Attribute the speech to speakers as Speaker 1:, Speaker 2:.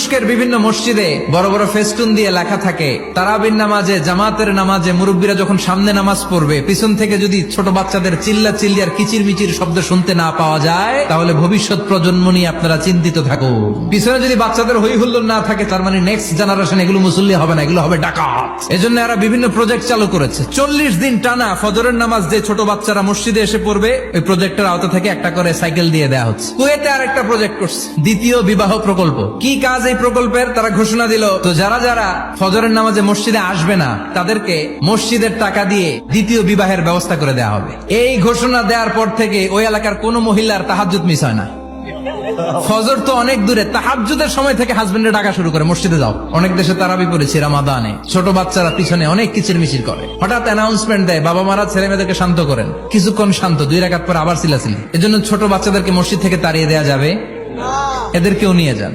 Speaker 1: তুরস্কের বিভিন্ন মসজিদে বড় বড় ফেস্টুন দিয়ে লেখা থাকে, তারাবির নামাজে, জামাতের নামাজে মুরব্বীরা যখন সামনে নামাজ পড়বে, পিছন থেকে যদি ছোট বাচ্চাদের চিল্লা চিল্লি আর কিচির মিচির শব্দ শুনতে না পাওয়া যায়, তাহলে ভবিষ্যৎ প্রজন্ম নিয়ে আপনারা চিন্তিত থাকুন। পিছনে যদি বাচ্চাদের হই হুল্লোড় না থাকে, তার মানে নেক্সট জেনারেশন এগুলো মুসল্লি হবে না, এগুলো হবে ডাকাত। এজন্য এরা বিভিন্ন প্রজেক্ট চালু করেছে। 40 দিন টানা ফজরের নামাজ যে ছোট বাচ্চারা মসজিদে এসে পড়বে, ওই প্রজেক্টের আওতা থেকে একটা করে সাইকেল দিয়ে দেওয়া হচ্ছে। কুয়েতে আর একটা প্রজেক্ট করছে, দ্বিতীয় বিবাহ প্রকল্প। কি কাজ এই প্রকল্পের? তারা ঘোষণা দিল, তো যারা যারা ফজরের নামাজে মসজিদে আসবে না, তাদেরকে মসজিদের টাকা দিয়ে দ্বিতীয় বিবাহের ব্যবস্থা করে দেওয়া হবে। এই ঘোষণা দেওয়ার পর থেকে ওই এলাকার কোন মহিলার তাহাজ্জুদ মিস হয় না। ফজর তো অনেক দূরে, তাহাজ্জুদের সময় থেকে হাজবেন্ডে ডাকা শুরু করে, মসজিদে যাও। অনেক দেশে তারাবি পড়েছি রামাদানে, ছোট বাচ্চারা পিছনে অনেক কিচির মিচির করে, হঠাৎ অ্যানাউন্সমেন্ট দেয়, বাবা মারা ছেলে মেয়েদেরকে শান্ত করেন। কিছুক্ষণ শান্ত, 2 রাকাত পর আবার চিল্লাচিল্লি। এজন্য ছোট বাচ্চাদেরকে মসজিদ থেকে তাড়িয়ে দেওয়া যাবে, এদেরকেও নিয়ে যান।